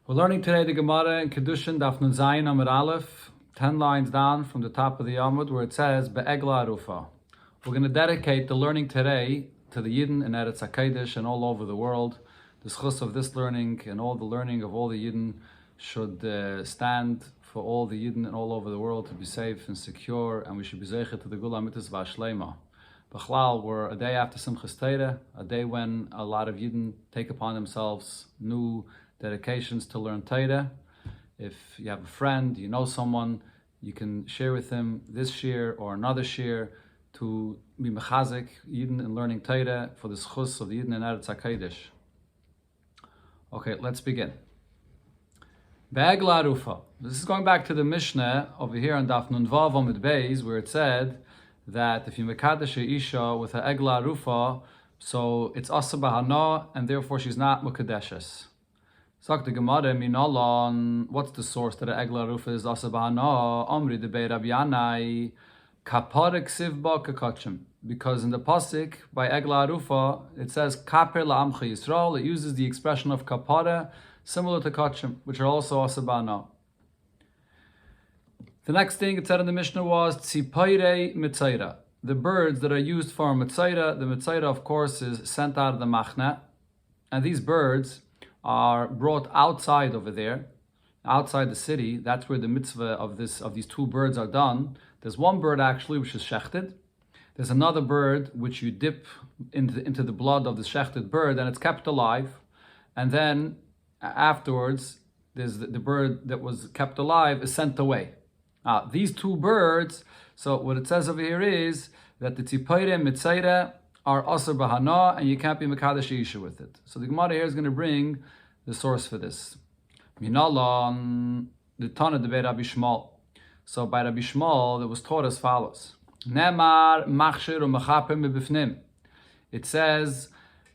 We're learning today the Gemara in Kidushin, Daf Nun Zayin Amud Aleph, 10 lines down from the top of the Amud, where it says Be'egla Arufa. We're going to dedicate the learning today to the Yidden in Eretz HaKadosh and all over the world. The schus of this learning and all the learning of all the Yidden should stand for all the Yidden and all over the world to be safe and secure, and we should be zeichet to the Gula Mitzvah Shlema. B'chlal, we're a day after Simchas Torah, a day when a lot of Yidden take upon themselves new dedications to learn Torah. If you have a friend, you know someone, you can share with him this shir or another shir to be mechazik Yidden in learning Torah for the schus of the Yidden in Eretz HaKadosh. Okay, let's begin. Be'egla Arufa. This is going back to the Mishnah over here on Daf Nun Vav Amud Beis, where it said that if you mekadesh a isha with a egla Arufa, so it's asa b'hana, and therefore she's not mukadeshes. Sagt the Gemara, Minalon, what's the source that the Egla Arufa is Asa B'Hana? Omri debei Rabbi Yanai, Kapar Ksivba Kakachim. Because in the Pasik, by Egla Arufa, it says Kaper La'amcha Yisrael. It uses the expression of Kapara, similar to Kachim, which are also Asa B'Hana. The next thing it said in the Mishnah was Tzipairei Mitzaira. The birds that are used for Mitzaira, the Mitzaira, of course, is sent out of the Machna. And these birds are brought outside over there, outside the city. That's where the mitzvah of these two birds are done. There's one bird actually which is shechted. There's another bird which you dip into the blood of the shechted bird and it's kept alive. And then afterwards, there's the bird that was kept alive is sent away. These two birds, so what it says over here is that the tzipaire mitzaire are asr b'hana, and you can't be mekadesh isha with it. So the Gemara here is going to bring the source for this. Minalon, the Tana debei Rabbi Shmuel. So by Rabbi Shmuel, it was taught as follows: Nemar machshir u'mechaper mibifnim. It says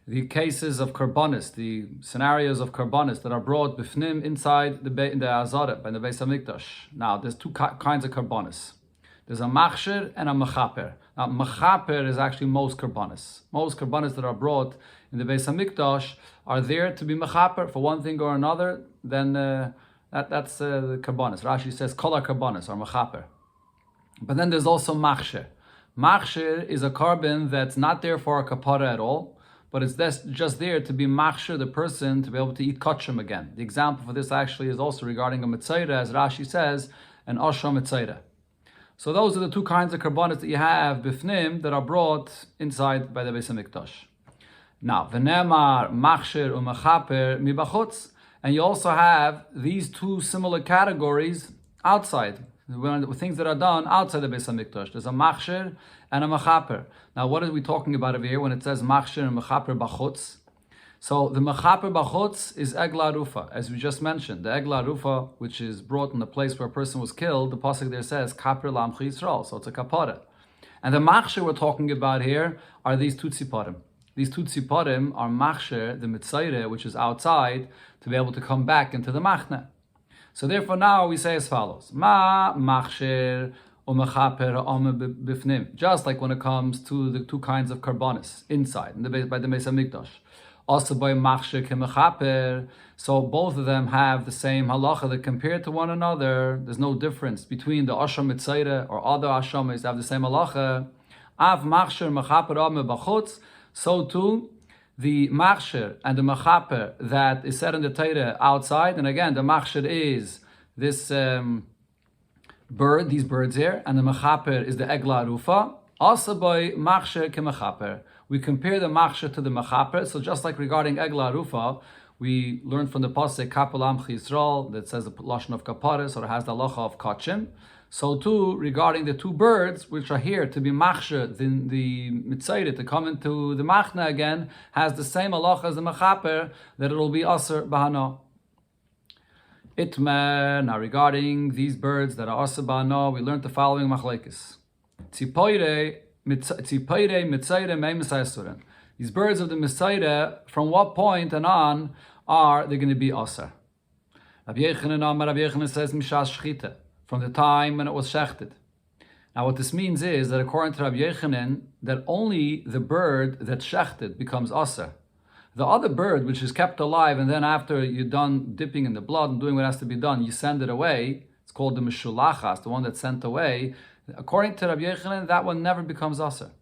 the cases of karbonis, the scenarios of karbonis that are brought bifnim inside the Azaret, by the Beis Hamikdash. Now, there's two kinds of karbonis. There's a machshir and a mechaper. Now, mechaper is actually most karbonis. Most karbonis that are brought in the Beis Hamikdash are there to be mechaper for one thing or another. Then that's the karbonis. Rashi says kol karbonis or mechaper. But then there's also machshir. Machshir is a carbon that's not there for a kapara at all, but it's just there to be machshir the person to be able to eat kachim again. The example for this actually is also regarding a mitzaira, as Rashi says, an asha mitzaira. So those are the two kinds of karbonis that you have bifnim that are brought inside by the Beis Hamikdash. Now, v'nemar machshir u'mechaper mibachutz, and you also have these two similar categories outside, things that are done outside the Beis Hamikdash. There's a machshir and a mechaper. Now, what are we talking about over here when it says machshir and mechaper bachutz? So the mechaper bachutz is egla arufa, as we just mentioned. The egla arufa, which is brought in the place where a person was killed, the pasuk there says kaper la'amcha Yisrael, so it's a kapara. And the machshir we're talking about here are these two tziparim. These two tziparim are machshir, the mitzaire, which is outside, to be able to come back into the machna. So therefore now we say as follows: Ma machshir or mechaper ame bifnim. Just like when it comes to the two kinds of karbonis inside, by the Beis Hamikdash. Also by machshir kemechaper, so both of them have the same halacha that compared to one another. There's no difference between the asham mitzaira or other ashamis that have the same halacha. Av machshir mechaper ame bachutz, so too the machshir and the mechaper that is said in the Torah outside, and again the machshir is this bird, these birds here, and the mechaper is the egla arufa. Also by machshir kemechaper, we compare the machshir to the mechaper. So just like regarding egla arufa, we learned from the pasuk kapel amcha Yisrael that says the lashon of kaparis, or has the halacha of kachim. So too regarding the two birds which are here to be machshir, the mitzaira to come into the machna again, has the same halacha as the mechaper, that it will be aser b'hana. Itmer. Now regarding these birds that are aser b'hana, we learned the following machlekes. Tzipaire mitzaire mei misayasuren. These birds of the mitzaire, from what point and on are they going to be aser? Rabbi Yochanan says mishas shchita, from the time when it was shechted. Now what this means is that according to Rabbi Yochanan, that only the bird that's shechted becomes aser. The other bird, which is kept alive, and then after you're done dipping in the blood and doing what has to be done, you send it away. It's called the Mishulachas, the one that's sent away. According to Rabbi Yochanan, that one never becomes aser.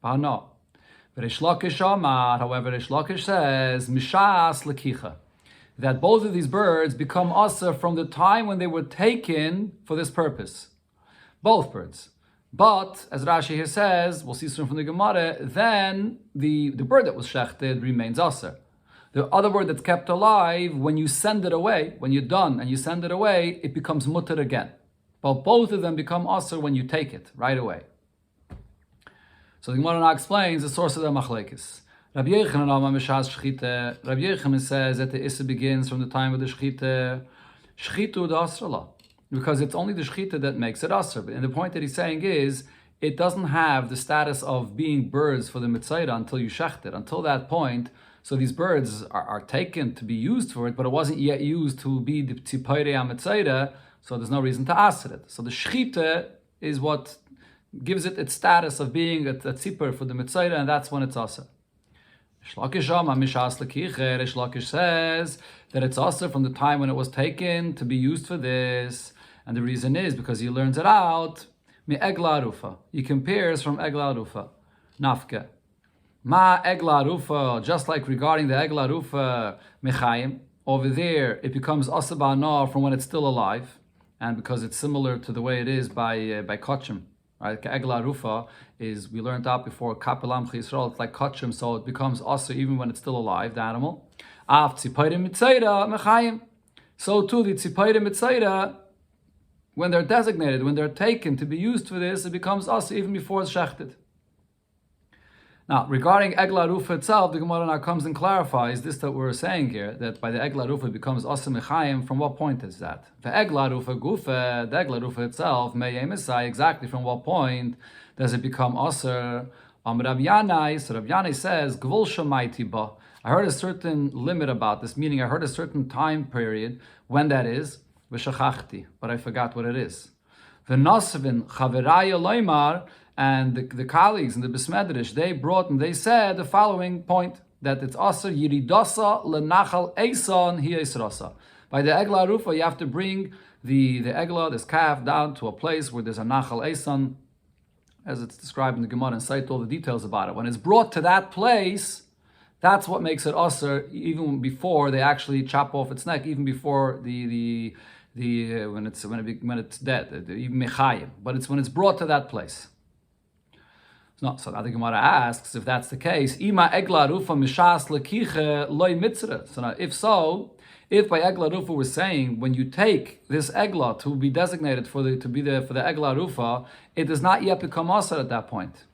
No. Rish Lakish Amar, however, Rish Lakish says, Mishas Lekicha, that both of these birds become aser from the time when they were taken for this purpose. Both birds. But, as Rashi here says, we'll see soon from the Gemara, then the bird that was shechted remains aser. The other bird that's kept alive, when you send it away, when you're done and you send it away, it becomes mutter again. But both of them become aser when you take it right away. So the Gemara now explains the source of the machlekes. Rabbi Yochanan says that the issa begins from the time of the shchita, shchitu the asrala, because it's only the shchita that makes it aser. And the point that he's saying is, it doesn't have the status of being birds for the mitzayra until you shecht it. Until that point, so these birds are taken to be used for it, but it wasn't yet used to be the tzipayre mitzayra, so there's no reason to aser it. So the shchita is what gives it its status of being a tzipper for the mitzayra, and that's when it's aser. Rish Lakish says that it's aser from the time when it was taken to be used for this. And the reason is because he learns it out. Mi egla rufa. He compares from egla rufa. Nafke. Ma egla rufa. Just like regarding the egla rufa mechayim, over there it becomes aser ba'ana from when it's still alive, and because it's similar to the way it is by kachim. Right? Egla rufa is, we learned out before, kapelam chisrael. It's like kachim, so it becomes aser even when it's still alive, the animal. Av tzipayrim mitzayra mechayim. So too the tzipayrim mitzayra, when they're designated, when they're taken to be used for this, it becomes aser even before it's shechted. Now, regarding egla rufa itself, the Gemara now comes and clarifies this that we're saying here, that by the egla rufa it becomes aser mechayim. From what point is that? The egla rufa gufa, the egla rufa itself, meyemesai, exactly from what point does it become aser? Rabbi Yanai, so Rabbi Yanai says, gvul shamaiti ba. I heard a certain limit about this, meaning I heard a certain time period when that is, v'shachachti, but I forgot what it is. V'nosvin chaveraya loymar, and the colleagues in the Besmedrish, they brought and they said the following point, that it's aser yiridasa lenachal eison hi esrasa. By the egla rufa, you have to bring the egla, this calf, down to a place where there's a nachal eison, as it's described in the Gemara, and cite all the details about it. When it's brought to that place, that's what makes it aser, even before they actually chop off its neck, even before when it's dead, even mechayim. But it's when it's brought to that place. No, so now the Gemara asks, if that's the case, Ima egla rufa mishas lekiche loy mitzra. So now, if so, if by egla rufa we're saying when you take this egla to be designated for the egla rufa, it does not yet become aser at that point.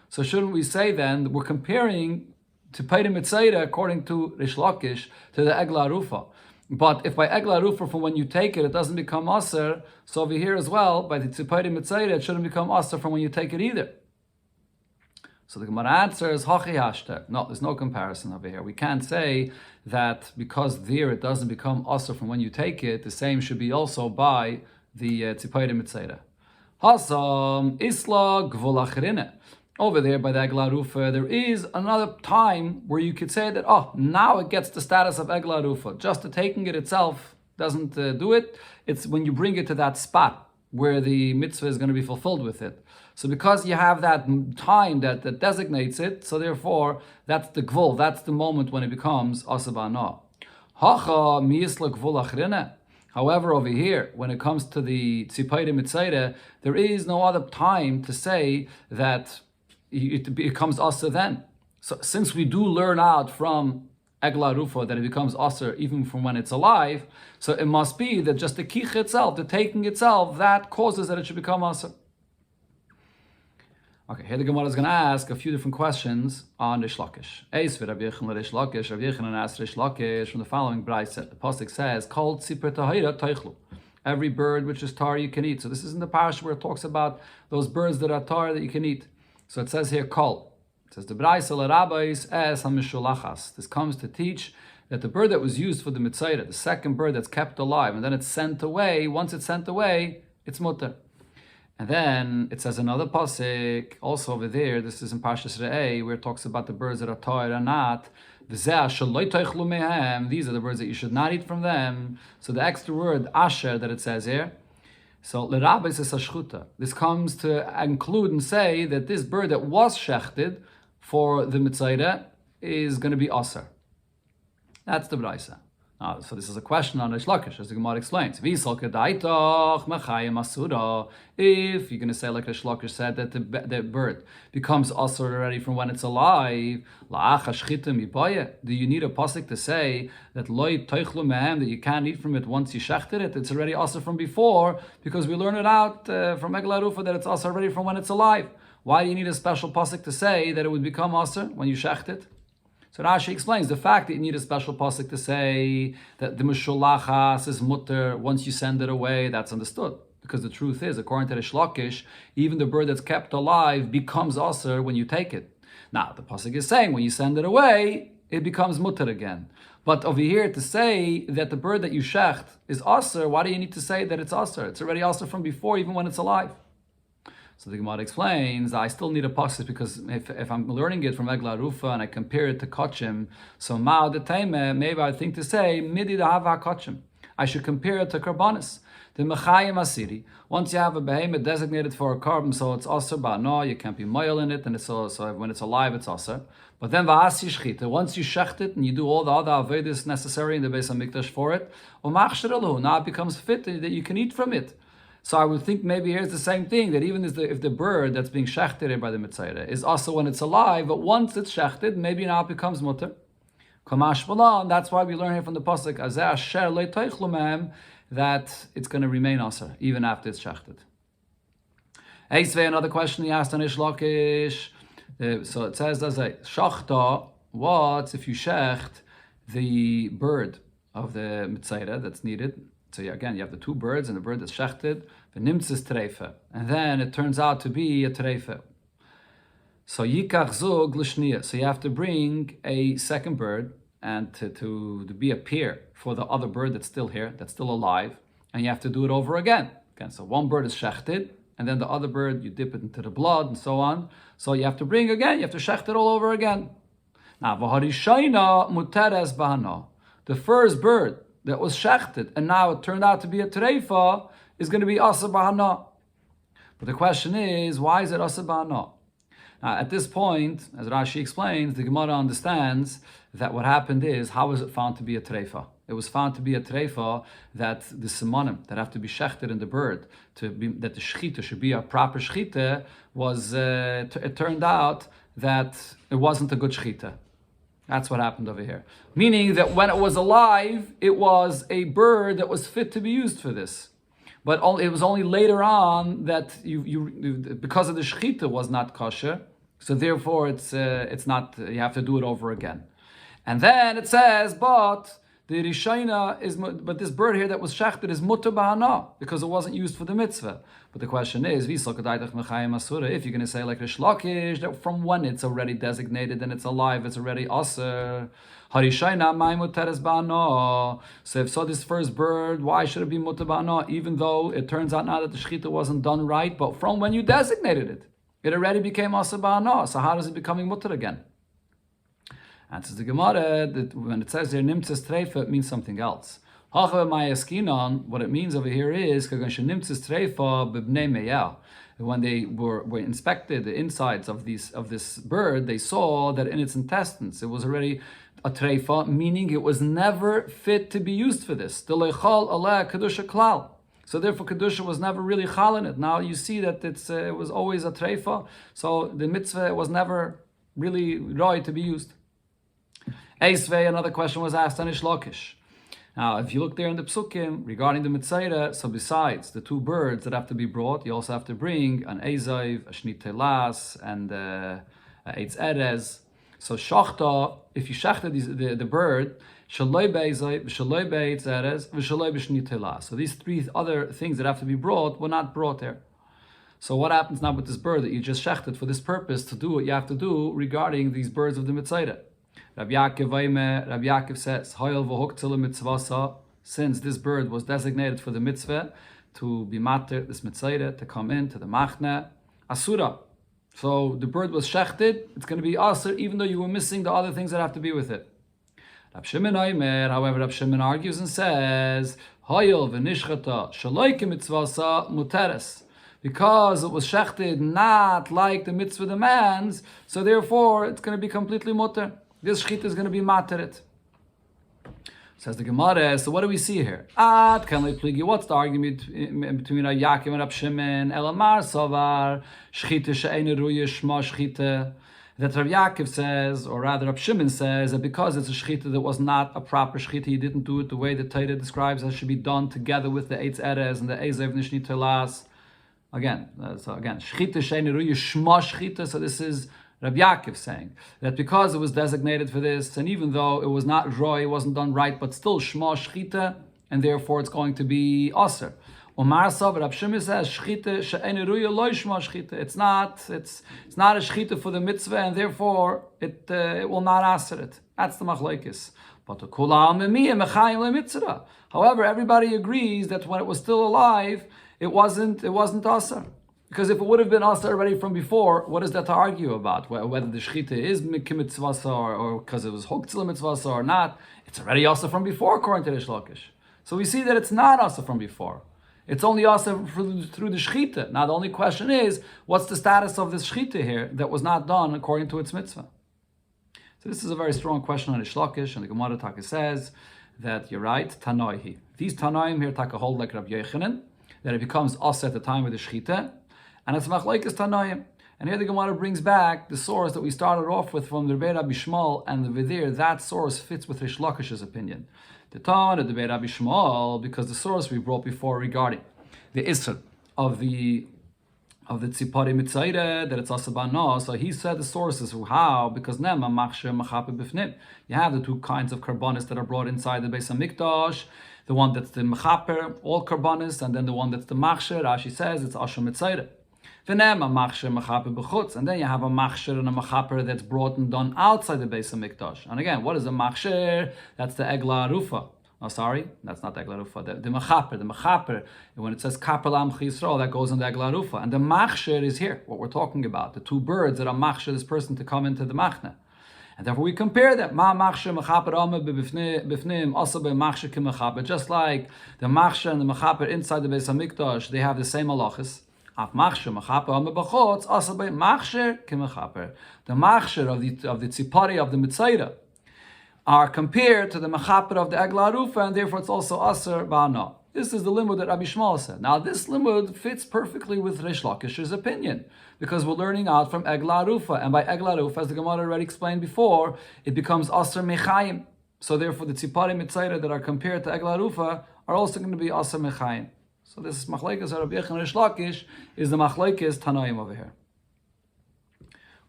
So shouldn't we say then that we're comparing to peirim mitzayra according to Rish Lakish to the egla rufa? But if by egla rufa from when you take it, it doesn't become aser, so over here as well, by the tzipayrim mitzayra, it shouldn't become aser from when you take it either. So the Gemara answers, hachi hashter. No, there's no comparison over here. We can't say that because there it doesn't become aser from when you take it, the same should be also by the tzipayrim mitzayra. Hasam isla gvul achrine. Over there by the egla rufa, there is another time where you could say that, now it gets the status of egla rufa. Just the taking it itself doesn't do it. It's when you bring it to that spot where the mitzvah is going to be fulfilled with it. So because you have that time that designates it, so therefore that's the gvul, that's the moment when it becomes aser ba'ana. Hacha miyisla gvul achrine. However, over here, when it comes to the tzipayrim mitzayra, there is no other time to say that it becomes aser then. So since we do learn out from egla rufa that it becomes aser even from when it's alive, so it must be that just the kich itself, the taking itself, that causes that it should become aser. Okay, here the Gemara is going to ask a few different questions on Rish Lakish. Eis Rabbi Yochanan Rish Lakish. Rabbi Yochanan asked Rish Lakish from the following brayse. The pasuk says, "Kol tzipor tahira teichlu." Every bird which is tar you can eat. So this is in the parasha where it talks about those birds that are tar that you can eat. So it says here, kol. It says, the brayse l'rabbis es hamishulachas. This comes to teach that the bird that was used for the mitzayra, the second bird that's kept alive, and then it's sent away, once it's sent away, it's mutter. And then it says another pasuk, also over there, this is in Parshas Re'eh, where it talks about the birds that are toir and not. These are the birds that you should not eat from them. So the extra word, asher, that it says here, so l'rabes is a shchuta. This comes to include and say that this bird that was shechted for the mitzayra is going to be aser. That's the braisa. So this is a question on Reish Lakish, as the Gemara explains. If you're going to say like Reish Lakish said that the bird becomes asur already from when it's alive, do you need a pasuk to say that that you can't eat from it once you shechted it? It's already asur from before, because we learn it out from Egla Rufa that it's asur already from when it's alive. Why do you need a special pasuk to say that it would become asur when you shecht it? So Rashi explains the fact that you need a special pasuk to say that the mishulachas is mutter once you send it away. That's understood, because the truth is, according to the Shlakish, even the bird that's kept alive becomes aser when you take it. Now the pasuk is saying when you send it away, it becomes mutter again. But over here to say that the bird that you shecht is aser, why do you need to say that it's aser? It's already aser from before, even when it's alive. So the Gemara explains, I still need a pasuk because if I'm learning it from Egla Rufa and I compare it to Kachim, so Ma'ad Teime, maybe I think to say, Midi Hava Kachim. I should compare it to Karbanis. The Mechayim Asiri. Once you have a behemoth designated for a carbon, so it's Aser Ba'no, you can't be moil in it, and it's so when it's alive, it's Aser. But then Va'asi Shchita, once you shecht it and you do all the other Avedis necessary in the Beis HaMikdash for it, now it becomes fit that you can eat from it. So I would think maybe here's the same thing, that even if the bird that's being shechted by the mitzayra is also when it's alive, but once it's shechted, maybe now it becomes mutter. Kamash Balan, that's why we learn here from the pasuk Azeh Asher Le'Toichlu Mehem that it's going to remain aser even after it's shechted. Eisvei, another question he asked on Reish Lakish. So it says Shachta, what if you shecht the bird of the mitzayra that's needed? So again, you have the two birds and the bird that's shechted, the nimtzis treife, and then it turns out to be a treife. So yikach zug l'shniya. So you have to bring a second bird and to be a pair for the other bird that's still here, that's still alive, and you have to do it over again. Again, so one bird is shechted, and then the other bird you dip it into the blood and so on. So you have to bring again. You have to shecht it all over again. Now v'harishayna muteres bahana. The first bird that was shechted, and now it turned out to be a treifa, is going to be asa b'hana. But the question is, why is it asa b'hana? Now, at this point, as Rashi explains, the Gemara understands that what happened is, how was it found to be a treifa? It was found to be a treifa that the simonim that have to be shechted in the bird, that the shechita should be a proper shechita, was, it turned out that it wasn't a good shechita. That's what happened over here. Meaning that when it was alive, it was a bird that was fit to be used for this. But it was only later on that because of the shechita was not kosher, so therefore it's not, you have to do it over again. And then it says, but the rishayna is, but this bird here that was shechted is mutter b'hana, because it wasn't used for the mitzvah. But the question is, if you're going to say like Reish Lakish, that from when it's already designated and it's alive, it's already aser. Harishayna mai muteres b'hana. So if this first bird, why should it be mutter b'hana? Even though it turns out now that the shechita wasn't done right, but from when you designated it, it already became aser b'hana. So how is it becoming mutter again? Answers the Gemara that when it says there nimtzes treifa, it means something else. What it means over here is when they were inspected the insides of this bird, they saw that in its intestines it was already a treifa, meaning it was never fit to be used for this. So therefore Kedusha was never really chal in it. Now you see that it was always a treifa, so the mitzvah was never really right to be used. Eisvei, another question was asked on Reish Lakish. Now, if you look there in the Psukim regarding the Mitzayra, so besides the two birds that have to be brought, you also have to bring an Ezaiv, a Shnit Telas, and Eitz Erez. So Shachta, if you shechted the bird, Shaloi Be'ezaiv, Shaloi Be'etz Erez, V'Shaloi B'Shnit Telas. So these three other things that have to be brought were not brought there. So what happens now with this bird that you just shechted for this purpose to do what you have to do regarding these birds of the Mitzayra? Rabbi Yaakov says, since this bird was designated for the mitzvah, to be mater, this mitzaira, to come into the machne, asura. So the bird was shechted, it's going to be asur, even though you were missing the other things that have to be with it. Rab Shimon Aimer, however, Rab Shimon argues and says, Hoyel v'nishchata shaloike mitzvasa muteres. Because it was shechted not like the mitzvah demands, so therefore it's going to be completely muter. This shchita is going to be materet. Says the Gemara, so what do we see here? What's the argument between Rab Yaakov and Rab Shimon? Elamar savar shchita she'ein ruya shma shchita. That Rab Yaakov says, or rather Rab Shimon says, that because it's a shchita that was not a proper shchita, he didn't do it the way the Torah describes it should be done together with the Eitz Erez and the Ezev Nishni Telas. Again, shchita she'ein ruya shma shchita. So this is Rab Yaakov saying that because it was designated for this, and even though it was not roy, it wasn't done right, but still shma shchita, and therefore it's going to be aser. Omar Sav, Rab Shimon says shchita she'ein ruya lo shma shchita. It's not a shchita for the mitzvah, and therefore it will not aser it. That's the machlokes. But the kula mimiyah mechayim lemitzvah. However, everybody agrees that when it was still alive, it wasn't aser. Because if it would have been aser already from before, what is that to argue about? Whether the shchita is mitzvasa or because it was hoktzil mitzvasa or not, it's already aser from before according to the Shlokish. So we see that it's not aser from before. It's only aser through the shchita. Now the only question is, what's the status of this shchita here that was not done according to its mitzvah? So this is a very strong question on the Shlokish, and the Gemara Taka says that you're right, Tanoihi. These Tanoim here take a hold like Rabbi Yochanan, that it becomes aser at the time of the shchita, and it's machlokes Tanoim. And here the Gemara brings back the source that we started off with from the Rebbe Rabbi Shmuel, and the Vidir, that source fits with Rish Lakish's opinion. The Tan of the Rebbe Rabbi Shmuel, because the source we brought before regarding the Isser of the Tzipari Mitzaire, that it's Asabana, so he said the source is how, because Nema Machshe Machape Bifnim. You have the two kinds of karbanis that are brought inside the Beis HaMikdash, the one that's the Mechaper, all karbanis, and then the one that's the Machshe. Rashi says it's Asher Mitzaire. And then you have a machsher and a machaper that's brought and done outside the Beis HaMikdash. And again, what is a machsher? That's the egla rufa. Oh, sorry, that's not the egla rufa. The machaper, when it says kapel am Yisrael, that goes in the egla rufa. And the machsher is here, what we're talking about, the two birds that are machsher this person to come into the machne. And therefore we compare that. Ma machsher machaper ame b'bifnim also be machsher ki machaper. Just like the machsher and the machaper inside the Beis HaMikdash, they have the same halachas. The machsher of the tzipari of the mitzaira are compared to the machaper of the egla rufa, and therefore it's also aser ba'ana. This is the limud that Rabbi Shmuel said. Now this limud fits perfectly with Rish Lakish's opinion, because we're learning out from egla rufa, and by egla rufa, as the Gemara already explained before, it becomes aser mechayim. So therefore the tzipari mitzaira that are compared to egla rufa are also going to be aser mechayim. So this is machlokes Rabbi Yochanan and Rish Lakish is the machlokes Tanoim over here.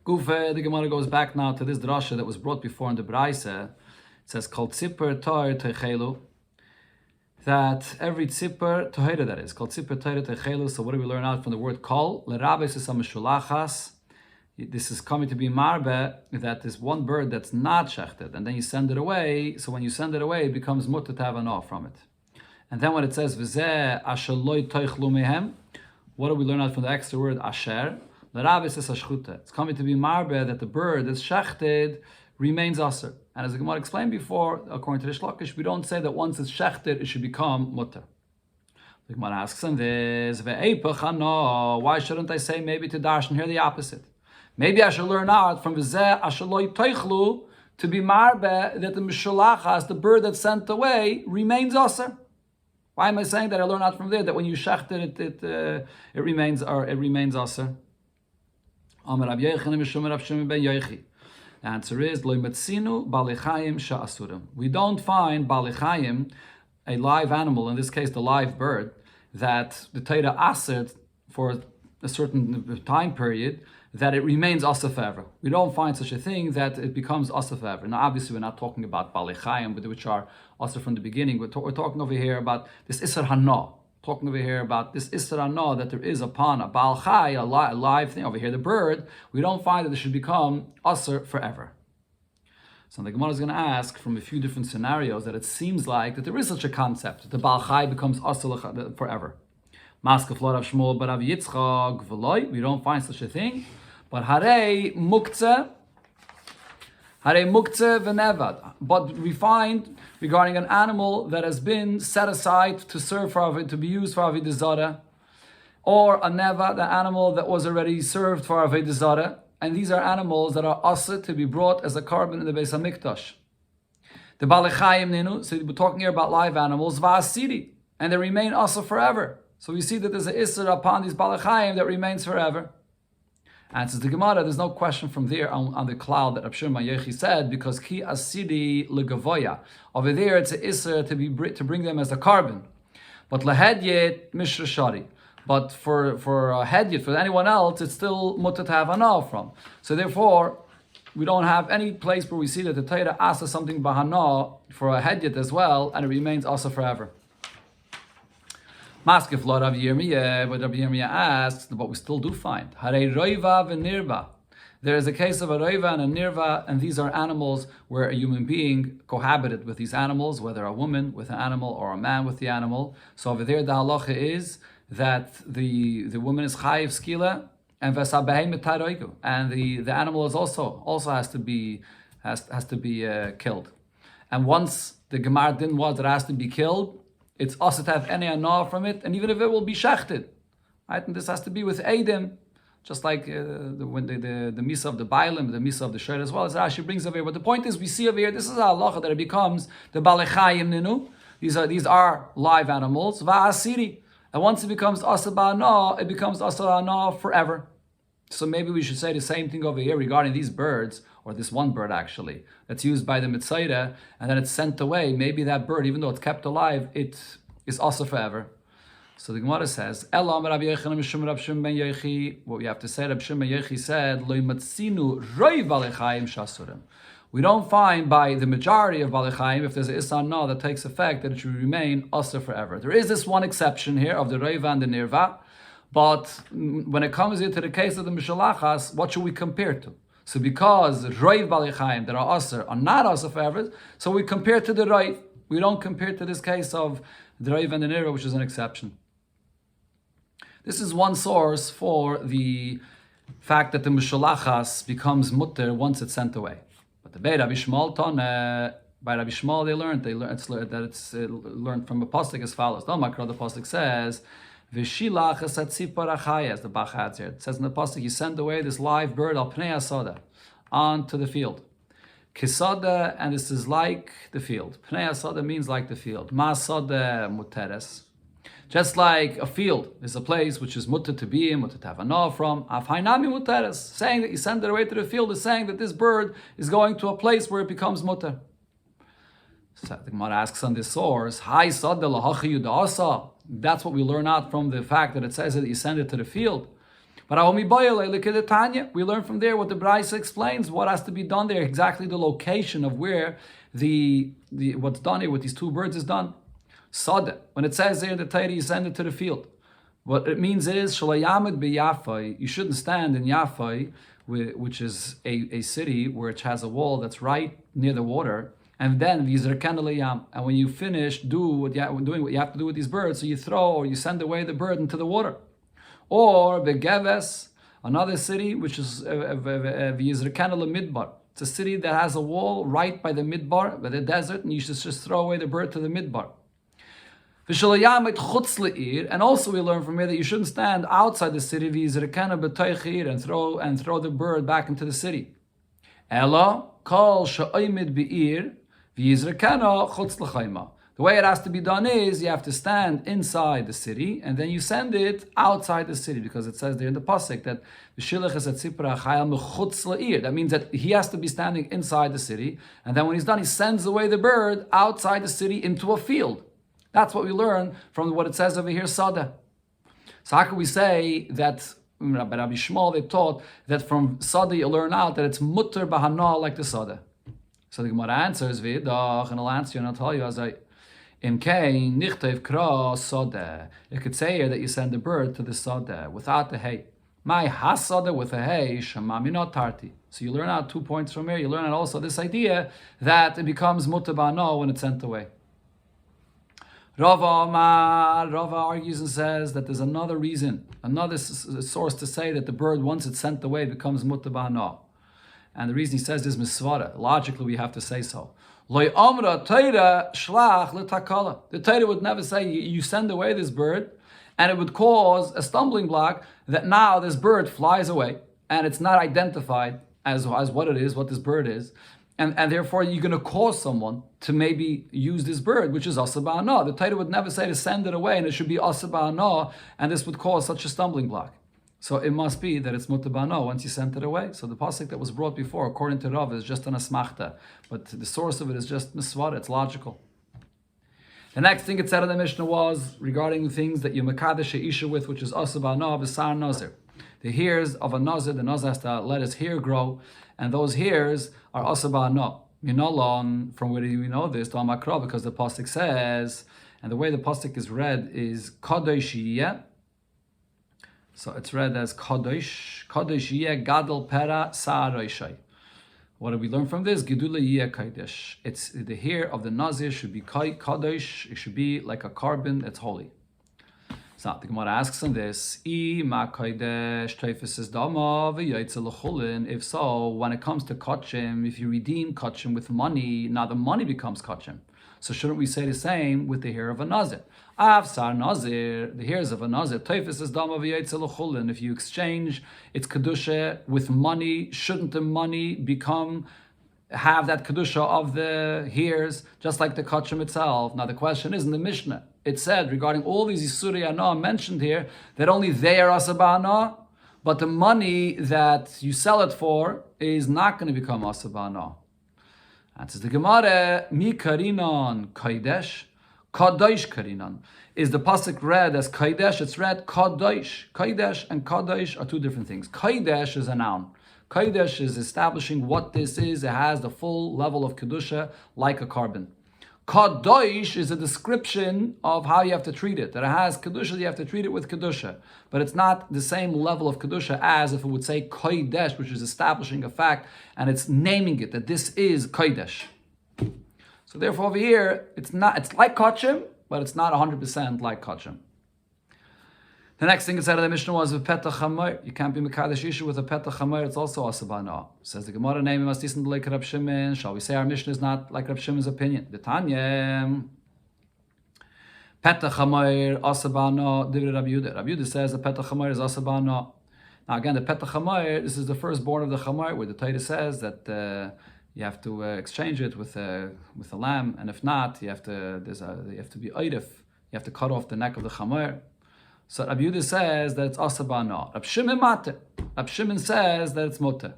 Gufe, the Gemara goes back now to this drasha that was brought before in the Braise. It says called tzipper toir techelu, that every tzipper tohera, that is called tzipper toir techelu. So what do we learn out from the word kol? Lerabes is ameshulachas. This is coming to be marbe, that is one bird that's not shechted, and then you send it away. So when you send it away, it becomes mutter to have an off from it. And then when it says v'zeh asher lo toichlu mehem, what do we learn out from the extra word asher? L'rabis is ashchuta. It's coming to be marbe that the bird that's shechted remains aser. And as the Gemara explained before, according to Rish Lakish, we don't say that once it's shechted, it should become mutter. The Gemara asks him this, why shouldn't I say maybe to darshan here the opposite? Maybe I should learn out from v'zeh asher lo toichlu to be marbe that the mishulachas, the bird that's sent away, remains aser. Why am I saying that? I learn out from there that when you shecht it remains aser. Amar Rabbi Yochanan mishum Rav Shimon ben Yochi. The answer is lo metzinu balei chayim she'asurim. We don't find balei chayim, a live animal, in this case the live bird, that the Torah asered for a certain time period, that it remains aser forever. We don't find such a thing that it becomes aser forever. Now, obviously, we're not talking about balei chayim, which are aser from the beginning. We're talking over here about this iser hana. Talking over here about this iser hana that there is upon a baal chay, a live thing over here, the bird. We don't find that it should become aser forever. So the Gemara is going to ask from a few different scenarios that it seems like that there is such a concept that the baal chay becomes aser forever. Maske Flor of Shmuel, but Rav Yitzchak v'loy, we don't find such a thing. But Harei Muktzeh v'nevad. But we find regarding an animal that has been set aside to serve for to be used for Avodah Zarah, or a nevad, the animal that was already served for Avodah Zarah, and these are animals that are asur to be brought as a carbon in the Beis Hamikdash. The Balechayim Ninu, so we're talking here about live animals, va'asiri, and they remain asur forever. So we see that there's an isur upon these Balechayim that remains forever. Answers the Gemara, there's no question from there on the cloud that Rab Shimon Yechi said, because ki asiri legavoya. Over there it's an isser to bring them as a carbon. But lehedyet mishra shari. But for a hedyet, for anyone else, it's still mutter to have hana from. So therefore, we don't have any place where we see that the Torah asks something bahana for a hedyet as well, and it remains also forever. Maskef Lord Rav Yirmiyah, but Rav Yirmiyah asks, but we still do find Harei Roiva v'Nirva. There is a case of a Roiva and a Nirva, and these are animals where a human being cohabited with these animals, whether a woman with an animal or a man with the animal. So over there, the halacha is that the woman is chayiv skila and v'sabehem taroigu, and the animal is also has to be killed. And once the Gemara din was that it has to be killed, it's also to have any anah from it, and even if it will be shechted, right? And this has to be with edim, just like the misa of the bailim, the misa of the shred as well, as Rashi brings over here. But the point is, we see over here, this is a halacha that it becomes the balechayim ninu. These are live animals, va'asiri, and once it becomes asa ba'anah, it becomes asa anah forever. So maybe we should say the same thing over here regarding these birds, or this one bird actually, that's used by the Mitzayra, and then it's sent away. Maybe that bird, even though it's kept alive, it is also forever. So the Gemara says, what we have to say, Rab Shimon Yechi said, we don't find by the majority of Balechayim, if there's an Issa no that takes effect, that it should remain Asr forever. There is this one exception here of the Roiva and the Nirva, but when it comes into the case of the Mishalachas, what should we compare to? So because Roiv Balechayim that are Asr are not Asr forever, so we compare to the Roiv. We don't compare to this case of the Roiv and the Nirva, which is an exception. This is one source for the fact that the Mishalachas becomes mutter once it's sent away. But the Bei Rabbi Shmuel by Rabbi Shmuel they learned it's learned from a pasuk as follows. The pasuk says, "V'shilach es hatzipor achaya," as the Bach adds here. It says in the pasuk, you send away this live bird al pnei asada, onto the field. Kisada, and this is like the field. Pnei asada means like the field. Ma asada muteres. Just like a field is a place which is mutter to be in, mutter to have a no from. Afhainami muteres, saying that you send it away to the field is saying that this bird is going to a place where it becomes mutter. So the Gemara asks on this source, Hai sada lahachi yudasa. That's what we learn out from the fact that it says that you send it to the field. But we learn from there what the Braisa explains, what has to be done there, exactly the location of where the what's done here with these two birds is done. Sada, when it says there in the Torah, you send it to the field. What it means is, shalayamid b'Yafai, you shouldn't stand in Yafai, which is a city which has a wall that's right near the water, and then and when you finish doing what you have to do with these birds, so you throw or you send away the bird into the water. Or Begeves, another city which is midbar. It's a city that has a wall right by the midbar, by the desert, and you should just throw away the bird to the midbar. And also we learn from here that you shouldn't stand outside the city and throw the bird back into the city. Ella kol sha'imid be'ir. The way it has to be done is you have to stand inside the city and then you send it outside the city, because it says there in the pasuk that that means that he has to be standing inside the city, and then when he's done he sends away the bird outside the city into a field. That's what we learn from what it says over here, Sada. So how can we say that by Rabbi Shmuel they taught that from Sada you learn out that it's mutter bahana like the Sada? So the Gemara answers, V'idach, and I'll answer you and I'll tell you as I Imkein nichtev kra Sada. It could say here that you send the bird to the Sada without the hay. My hasada with a hay, shamami not tarti. So you learn out 2 points from here. You learn out also this idea that it becomes mutter bahana when it's sent away. Rava argues and says that there's another reason, another source to say that the bird, once it's sent away, becomes mutter ba'ana. And the reason he says this is misvara. Logically, we have to say so. The Torah would never say you send away this bird, and it would cause a stumbling block that now this bird flies away, and it's not identified as what it is, what this bird is. And therefore, you're going to cause someone to maybe use this bird, which is asa ba'ana. The Torah would never say to send it away, and it should be asa ba'ana, and this would cause such a stumbling block. So it must be that it's mutter ba'ana once you sent it away. So the pasuk that was brought before, according to Rav, is just an asmachta, but the source of it is just misvara. It's logical. The next thing it said in the Mishnah was regarding things that you mekadesh isha with, which is asa ba'ana v'sar nazir. The hairs of a nazir, the nazir has to let his hair grow, and those hairs are asa ba'ana. Minalon, from where do we know this? Makra, because the pasuk says, and the way the pasuk is read is kadosh yeh. So it's read as kadosh yeh gadol pera sa'aroshai. What do we learn from this? Gedula yeh kaidesh. It's the hair of the nazir should be kadosh. It should be like a carbon that's holy. So the Gemara asks on this: if so, when it comes to kachim, if you redeem kachim with money, now the money becomes kachim. So shouldn't we say the same with the hair of a nazir? Avsar nazir, the hairs of a nazir. Teifus is dama v'yotze l'chulin. If you exchange its kedusha with money, shouldn't the money have that kedusha of the hairs, just like the kachim itself? Now the question is in the Mishnah. It said regarding all these Isurei Hana mentioned here that only they are asa ba'ana, but the money that you sell it for is not going to become asa ba'ana. Answers the Gemara, mi karinan kaidesh, kadosh karinan. Is the pasuk read as kaidesh? It's read kadosh. Kaidesh and kadosh are two different things. Kaidesh is a noun. Kaidesh is establishing what this is. It has the full level of kedusha like a carbon. Kadosh is a description of how you have to treat it. That it has kedusha, you have to treat it with kedusha. But it's not the same level of kedusha as if it would say kodesh, which is establishing a fact, and it's naming it, that this is kodesh. So therefore over here, it's like kachim, but it's not 100% like kachim. The next thing it said in the Mishnah was with petach hamayr. You can't be mekadesh isha with a petach hamayr. It's also asa ba'ana. Says the Gemara name must listen to like Rab Shimon. Shall we say our Mishnah is not like Rab Shimon's opinion? The Tanya petach hamayr asa ba'ana. Divrei Rabbi Yehuda. Rabbi Yehuda says the petach hamayr is asa ba'ana. Now again, the petach hamayr, this is the firstborn of the hamayr, where the Torah says that you have to exchange it with a lamb, and if not, you have to be oidif. You have to cut off the neck of the hamayr. So Rabbi Yehuda says that it's asa ba'ana. Rab Shimon mate. Rab Shimon says that it's mutter.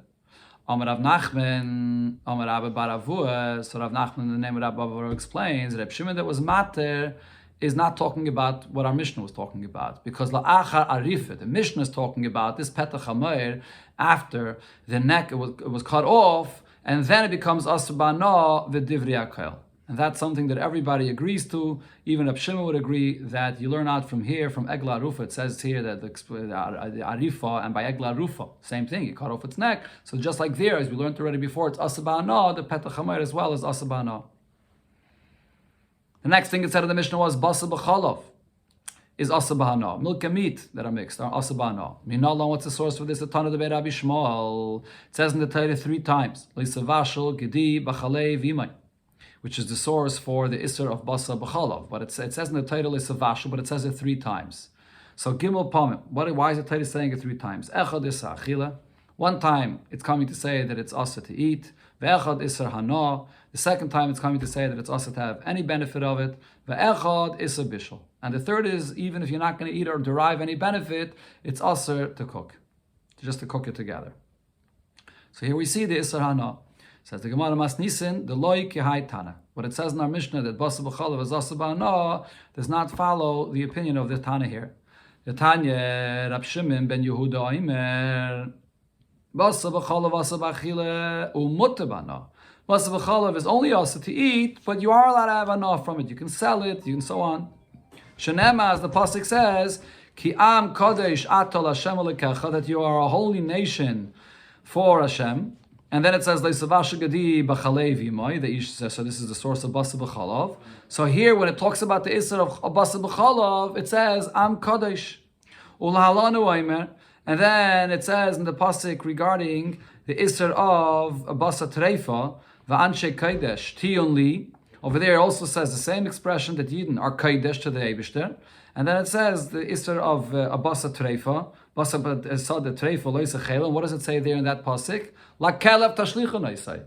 Amar Rav Nachman, Amar Rabbi Bar Avua. So Rav Nachman, the name of Rabbi Bar explains, Rab Shimon that was mater is not talking about what our Mishnah was talking about. Because la'achar arifah, the Mishnah is talking about this petach hamayr after the neck it was cut off, and then it becomes asa ba'ana v'divrei akal. And that's something that everybody agrees to. Even Rab Shimon would agree that you learn out from here, from Egla Rufa. It says here that the Arifa, and by Egla Rufa, same thing, you cut off its neck. So just like there, as we learned already before, it's asa ba'ana, the petach hamayr as well as asa ba'ana. The next thing it said in the Mishnah was basa b'chalav is asa ba'ana. Milk and meat that are mixed are asa ba'ana. Minallah, what's the source for this? The Tana de Rabbi Shmuel. It says in the Torah 3 times, L'isavashel, Gedi, Bachalei, Vimai, which is the source for the Isser of Basa B'chalav. But it says in the title is Savashu, but it says it 3 times. So Gimel Pamim, why is the title saying it 3 times? Echad Isser Achila. One time it's coming to say that it's Asa to eat. Ve'echad Isser Hana. The second time it's coming to say that it's Asa to have any benefit of it. Ve'echad Isser Bishul. And the third is, even if you're not going to eat or derive any benefit, it's Asa to cook. Just to cook it together. So here we see the Isser Hana. Says the Gemara Masnisin, the loy kihai tana. What it says in our Mishnah that basa b'chalav is asa ba'ana does not follow the opinion of the Tana here. The Tanya Rab Shimon ben Yehuda Aimer basa b'chalav asa b'achile u'mutter ba'ana. Basa b'chalav is only asa to eat, but you are allowed to have enough from it. You can sell it, you can so on. Shenema, as the pasuk says, ki am kodesh atol Hashem alekecha, that you are a holy nation for Hashem. And then it says, so this is the source of basa b'chalav. So here, when it talks about the isser of basa b'chalav, it says, Am Kadosh. And then it says in the pasuk regarding the isser of basa treifa, va'anshe kaidesh, tiyun li. Over there it also says the same expression that Yidden are kaidesh to the Eibishter. And then it says the isser of basa treifa, basa sada treifa loisa chelan. What does it say there in that pasuk? La kelev tashlichon oisai.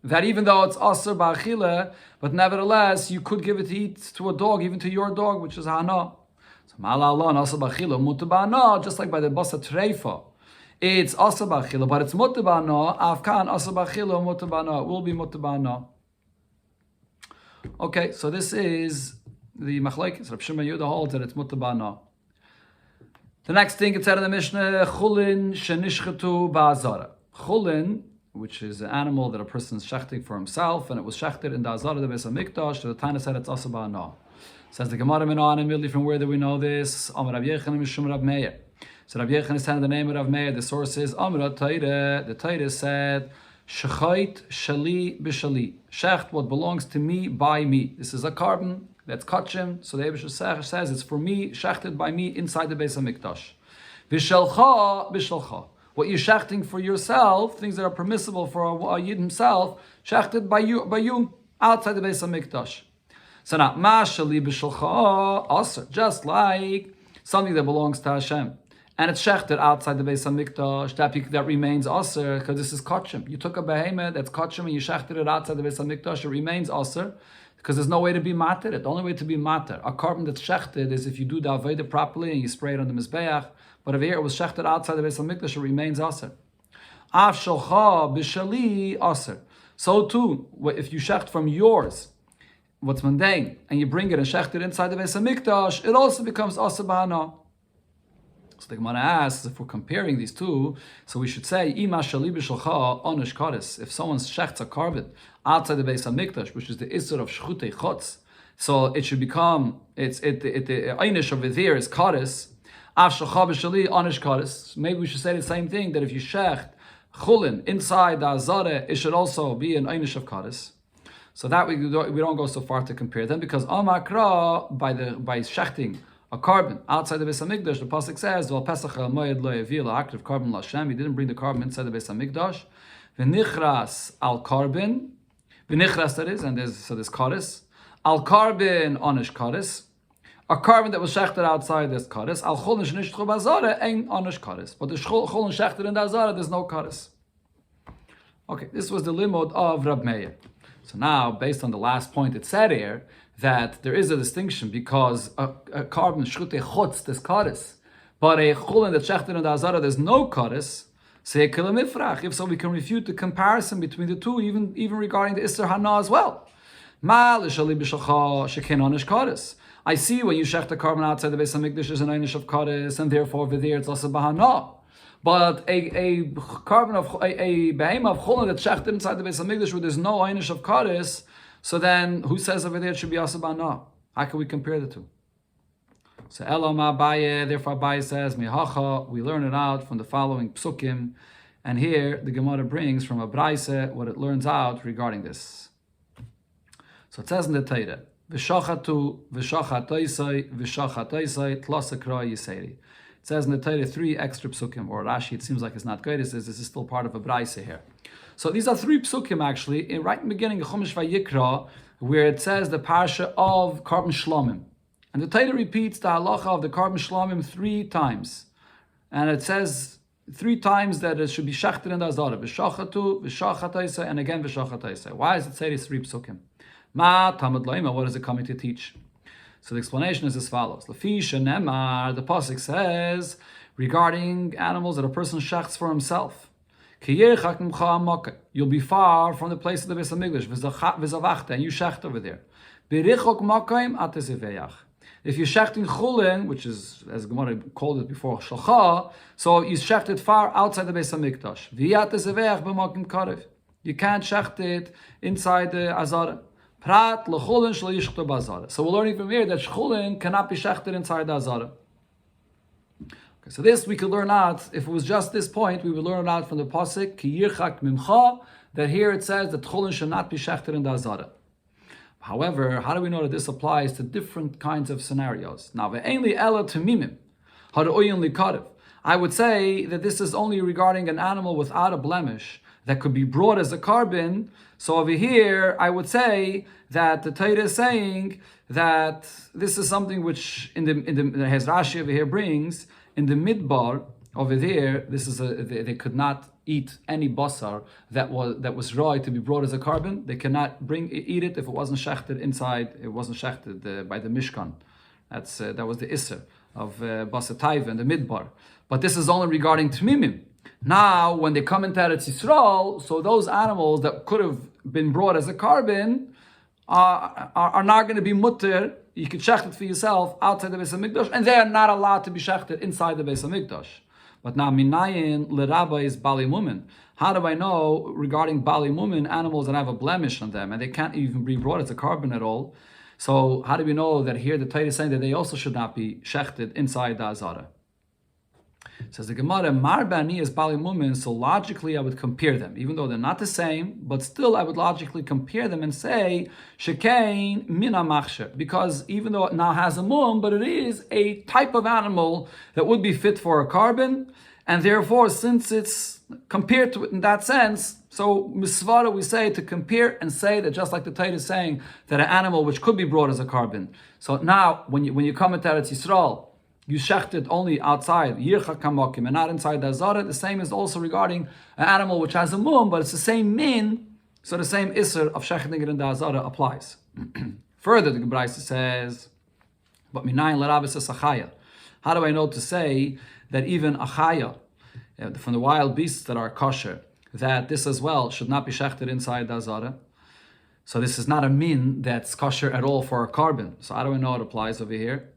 That even though it's aser ba'achile, but nevertheless you could give it to eat to a dog, even to your dog, which is hana. So ma'ala aser ba'achile mutabana, just like by the basa treifa, it's aser ba'achile, but it's mutabana. Afkan aser ba'achile mutabana, it will be mutabana. Okay, so this is the machlokes. Reb Shimon Yehuda holds that it's mutabana. The next thing it said in the Mishnah, chulin shenishchetu ba'azara. Chulin, which is an animal that a person is shechting for himself, and it was shechted in the azara, the Beis HaMikdash, so the Tana said it's asa ba'ana. Says the Gemara Minan, immediately from where do we know this? Amar Rav Yechanan Mishum Rav Meir. So Rav Yechanan is telling the name of Rav Meir. The source is Amar Taira. The Taira said, Shechait shali b'shali. Shecht, what belongs to me, by me. This is a carbon that's kachim. So the Eibusher says it's for me, shechted by me inside the Beis HaMikdash. V'shelcha b'shelcha. What you're shechting for yourself, things that are permissible for a Yid himself, shechted by you outside the Beis HaMikdash. So now, ma shali b'shelcha aser, just like something that belongs to Hashem, and it's shechted outside the Beis HaMikdash, that remains aser, because this is kachim. You took a behemoth that's kachim and you shechted it outside the Beis HaMikdash, it remains aser, because there's no way to be mater it. The only way to be mater a carbon that's shechted is if you do the avodah properly and you spray it on the mizbeach. But over here it was shechted outside the Beis HaMikdash, it remains aser. Av shalcha b'shali aser. So too, if you shecht from yours, what's mundane, and you bring it and shecht it inside the Beis HaMikdash, it also becomes aser b'hana. So the Gemara asks, if we're comparing these two, so we should say, Ima shali b'shalcha onish kares. If someone shechts a carbon outside the Beis HaMikdash, which is the isser of shchutei chutz, so it should become, the einish over there is kares. Maybe we should say the same thing, that if you shecht chulin inside the azare, it should also be an einish of kares. So that we don't go so far to compare them, because amakra, by shechting a carbon outside the Beis HaMikdash, the pasuk says, "Val pesach moed lo yavil aktiv carbon l'Hashem." He didn't bring the carbon inside the Beis HaMikdash. V'nichras al carbon, v'nichras that is, and there's kares al carbon onish kares. A carbon that was shechted outside this kares, al chulin shenishchu b'azara ain't onish kares, but the chulin shechted in the azara, there's no kares. Okay, this was the limud of Rab Meir. So now, based on the last point it said here, that there is a distinction because a carbon shchutei chutz, there's kares, but a chulin that's shechted in the azara, there's no kares. Say kilamifrach. If so, we can refute the comparison between the two, even regarding the isser hana as well. Ma l'shali b'shalcha sheken onish kares. I see when you shecht a carbon outside the Beis HaMikdash is an einish of kares, and therefore over there it's also bahana. But a carbon of a behemoth of chulin that's shechted inside the Beis HaMikdash where there's no einish of kares, so then who says over there it should be also bahana? How can we compare the two? So Elam Abaye, therefore Abaye says mihacha. We learn it out from the following psukim, and here the Gemara brings from a braise what it learns out regarding this. So it says in the Torah, V'shachatu, v'shachataisai, v'shachataisai, tlasakra yiseri. It says in the Torah 3 extra psukim, or Rashi, it seems like it's not good. It says this is still part of a braise here. So these are 3 psukim actually, right in the beginning of Chumash Vayikra, where it says the parsha of carbon shlomim. And the Torah repeats the halacha of the carbon shlomim 3 times. And it says 3 times that it should be shechted in the azara. V'shachatu, v'shachataisai, and again v'shachataisai. Why does it say these 3 psukim? Ma tamad loima, what is it coming to teach? So the explanation is as follows. Lafi shenemar, the pasuk says regarding animals that a person shechts for himself. You'll be far from the place of the Beis HaMikdash, v'zavachta, and you shecht over there. If you're shechting chulin, which is, as Gemara called it before, shalcha, so you shecht it far outside the Beis HaMikdash. You can't shecht it inside the azara. Prat l'chulin shlo yishchto b'azara. So we're learning from here that chulin cannot be shechted inside the azara. Okay, so this we could learn out. If it was just this point, we would learn out from the pasuk ki yirchak mimcha that here it says that Tchulin should not be shechted in the Azara. However, how do we know that this applies to different kinds of scenarios? Now, ve'enli ela tamimim, ha'ro'oyin likarev. I would say that this is only regarding an animal without a blemish that could be brought as a carbon. So over here, I would say that the Torah is saying that this is something which in the as Rashi over here brings in the midbar over there. This is they could not eat any basar that was raw to be brought as a carbon. They cannot eat it if it wasn't shechted inside. It wasn't shechted by the Mishkan. That was the Isser of basar taiva in the midbar. But this is only regarding tmimim. Now, when they come into Eretz Yisrael, so those animals that could have been brought as a carbon are not going to be mutter. You can shecht it for yourself outside the Beis HaMikdash, and they are not allowed to be shechted inside the Beis HaMikdash. But now, minayin l'rabba is bali mumin. How do I know regarding bali mumin, animals that have a blemish on them, and they can't even be brought as a carbon at all? So how do we know that here the Torah is saying that they also should not be shechted inside the Azara? Says the Gemara, Mar Bani is Bali Mumin, so logically I would compare them, even though they're not the same, but still I would logically compare them and say, Shekain Mina Machsher, because even though it now has a mum, but it is a type of animal that would be fit for a carbon, and therefore, since it's compared to it in that sense, so Misvara we say to compare and say that just like the Torah is saying that an animal which could be brought as a carbon. So now, when you come into Eretz Yisrael, you shecht it only outside, Yircha Kamokim, and not inside the Azara. The same is also regarding an animal which has a mum, but it's the same min, so the same Isser of shechting it in the Azara applies. Further, the Gemara says, but minayin l'rabis es achaya. How do I know to say that even achaya, from the wild beasts that are kosher, that this as well should not be shechted inside the Azara? So this is not a min that's kosher at all for a carbon. So how do I know it applies over here?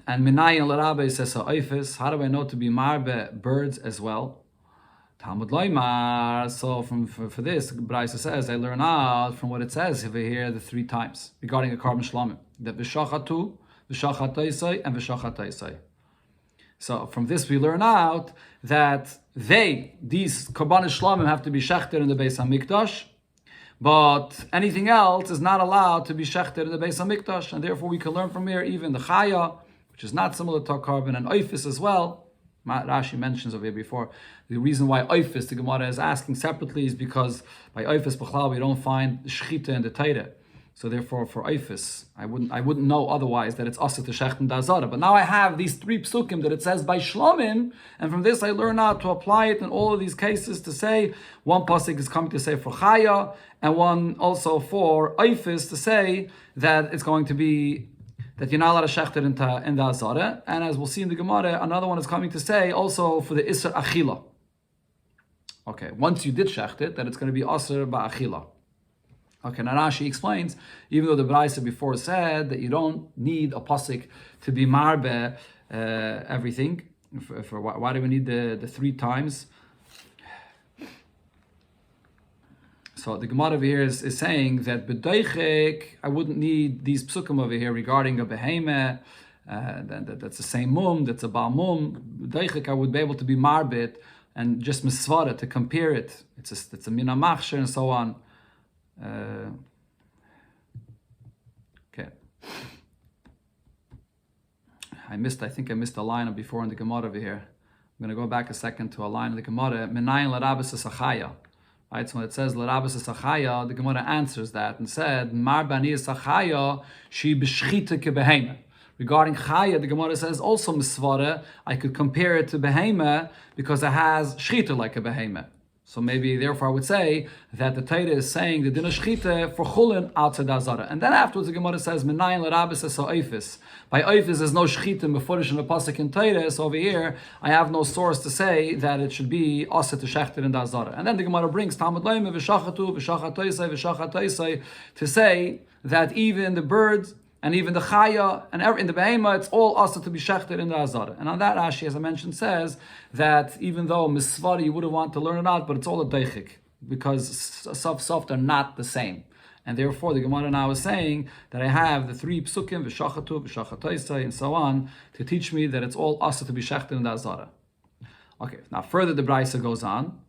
And minayin l'rabbi says ha'oifis. How do I know to be marbe birds as well? Talmud loymar. So for this, Braisa says I learn out from what it says over here the 3 times regarding a carbon shlamim. That v'shachatu, v'shachataisai, and v'shachataisai. So from this we learn out that these carbon shlamim have to be shechted in the Beis HaMikdash, but anything else is not allowed to be shechted in the Beis HaMikdash, and therefore we can learn from here even the chaya, which is not similar to a carbon, and oifis as well. Rashi mentions over here before. The reason why oifis, the Gemara is asking separately, is because by oifis b'chlal we don't find shchita in the Torah. So therefore, for oifis, I wouldn't know otherwise that it's asa to shecht and dazara. But now I have these 3 psukim that it says by shlomim, and from this I learn how to apply it in all of these cases to say one pasuk is coming to say for chaya, and one also for oifis to say that it's going to be that you're not allowed to shecht it in the Azara. And as we'll see in the Gemara, another one is coming to say also for the Isser Achila. Okay, once you did shecht it, that it's going to be Asr Ba'achila. Okay, now Rashi explains, even though the Braisa before said that you don't need a pasuk to be marbe everything, why do we need the 3 times? So the Gemara over here is saying that b'doichek, I wouldn't need these psukim over here regarding a behemah, that's the same mum, that's a bal mum. B'doichek, I would be able to be marbit and just misvara to compare it. It's a mina machsher and so on. Okay. I think I missed a line before in the Gemara over here. I'm going to go back a second to a line in the Gemara. Menayin l'rabis esachaya. Right, so when it says l'rabis esachaya, the Gemara answers that and said, Mar bani esachaya, she b'shchita kebehema. Regarding chaya, the Gemara says also misvara, I could compare it to behema because it has shchita like a behema. So maybe, therefore, I would say that the Torah is saying the din of shchita for chulin outside the Azara. And then afterwards, the Gemara says, Menayin l'rabis es ha'oifis. By oifis, there's no shchita mefurish in the pasuk in Torah. So over here, I have no source to say that it should be asa to shechter in the Azara. And then the Gemara brings Talmud loyme v'shachatu v'shachatoisai v'shachatoisai to say that even the birds and even the chaya and in the behema, it's all asa to be shechter in the Azara. And on that, Rashi, as I mentioned, says that even though misvari you would have wanted to learn it out, but it's all a deichik because soft are not the same. And therefore, the Gemara now is saying that I have the 3 psukim, v'shachatu, v'shachataisai, and so on, to teach me that it's all asa to be shechter in the Azara. Okay, now further the Braisa goes on.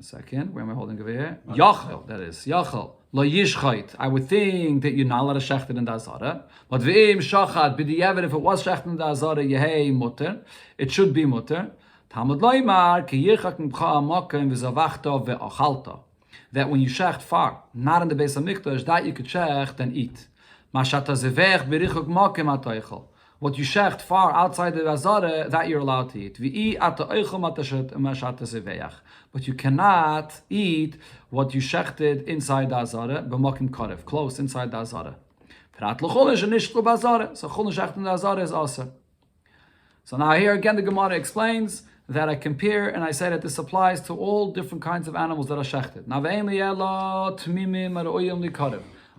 second. Where am I holding over here? Yachel, that is. Yachel. Lo yishchait. I would think that you're not allowed to shecht it in the azara. But v'im shachat, b'di'evet, if it was shecht in the azara, yehei mutter. It should be mutter. Talmud loymar, ki yichak mibcha amakim v'zavachta ve'achalta. That when you shecht far, not in the Beis HaMikdash, that you could shecht and eat. Mashata zevech b'richuk makim ataychel. What you shecht far outside the azara, that you're allowed to eat. But you cannot eat what you shechted inside the azara, b'makim karev, close inside the azara. So chulin shecht in the azara is aser. So now here again the Gemara explains that I compare and I say that this applies to all different kinds of animals that are shechted.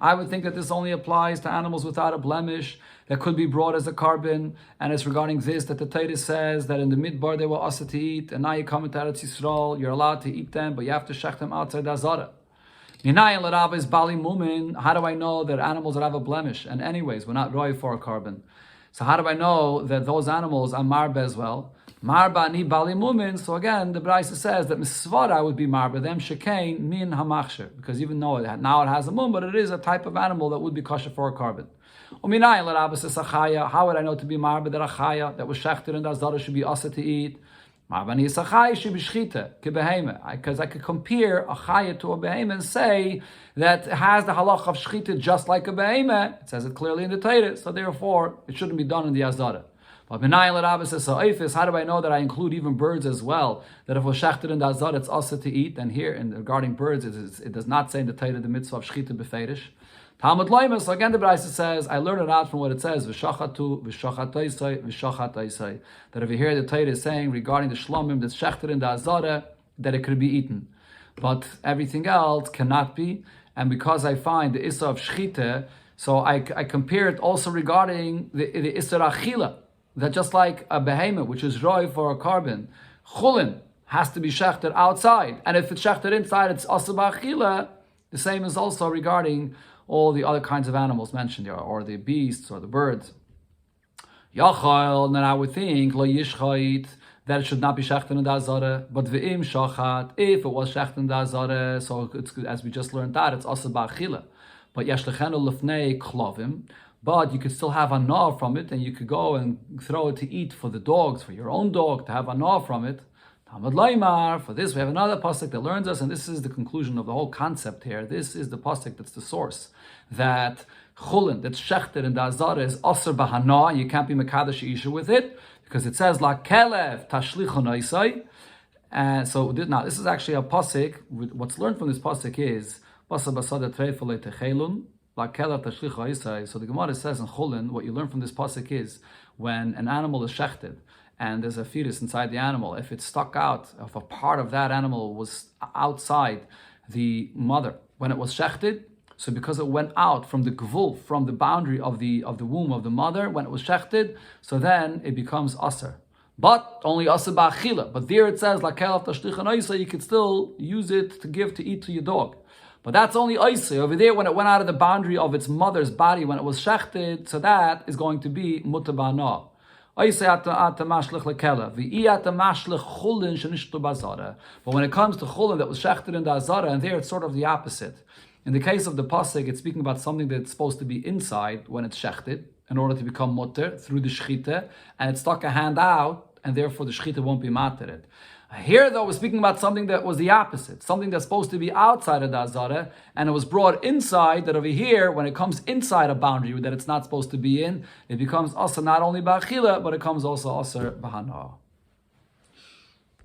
I would think that this only applies to animals without a blemish that could be brought as a carbon, and it's regarding this that the Torah says that in the midbar they were also to eat, and now you come into Eretz Yisrael, you're allowed to eat them, but you have to shech them outside the Azara. How do I know that animals that have a blemish, and anyways, we're not roy for a carbon? So how do I know that those animals are marba as well? Marba ni bali mumin. So again, the Braisa says that misvara would be marba them shekain min hamachsher, because even though now it has a mum, but it is a type of animal that would be kosher for a carbon. How would I know to be marba that a chaya that was shechted and the azara should be asa to eat? Marba ni sachaya should be shchita kebehema, because I could compare a chaya to a behema and say that it has the halach of shchita just like a behema. It says it clearly in the Torah, so therefore it shouldn't be done in the azara. But how do I know that I include even birds as well? That if we're shechted in the azara, it's also to eat. And here, regarding birds, it does not say in the Torah the mitzvah of shechita beferish. Talmud loyma. So again, the Braisa says, I learned it out from what it says, v'shachatu, v'shachataisai, v'shachataisai. That if you hear the Torah is saying regarding the shlomim that's shechted in the azara, that it could be eaten. But everything else cannot be. And because I find the issa of shechita, so I compare it also regarding the issa achila. That just like a behemoth, which is roy for a carbon, chulin has to be shechted outside, and if it's shechted inside, it's asaba achila. The same is also regarding all the other kinds of animals mentioned there, or the beasts, or the birds. Yachal, then I would think lo yishchait, that it should not be shechted in the azara, but ve'im shachat, if it was shechted in the azara, so it's, as we just learned that, it's asaba achila. But yesh lechenu lefnei klovim. But you could still have a gnaw from it, and you could go and throw it to eat for the dogs, for your own dog, to have a gnaw from it. Talmud loymar. For this, we have another pasuk that learns us, and this is the conclusion of the whole concept here. This is the pasuk that's the source. That chulin, that's shechted in the azara, is aser bahana, and you can't be mekadosh isha with it, because it says, la kelev tashlichon oisai. And so, now, this is actually a pasuk. What's learned from this pasuk is, basa basada treifale techelun, so the Gemara says in Chulin, what you learn from this pasuk is when an animal is shechted and there's a fetus inside the animal, if it's stuck out, if a part of that animal was outside the mother when it was shechted, so because it went out from the gvul, from the boundary of the womb of the mother when it was shechted, so then it becomes aser. But only aser ba'achila. But there it says, you could still use it to give to eat to your dog. But that's only oisei. Over there, when it went out of the boundary of its mother's body, when it was shechted, so that is going to be mutar ba'ana. Oisei ata mashlich lekela. V'i ata mashlich chulin shenishtu b'azara. But when it comes to chulin that was shechted in the azara, and there it's sort of the opposite. In the case of the pasuk, it's speaking about something that's supposed to be inside when it's shechted, in order to become mutar through the shechita, and it stuck a hand out, and therefore the shechita won't be materet. Here, though, we're speaking about something that was the opposite, something that's supposed to be outside of the azara, and it was brought inside, that over here, when it comes inside a boundary that it's not supposed to be in, it becomes also not only ba'achila, but it comes also also b'hana.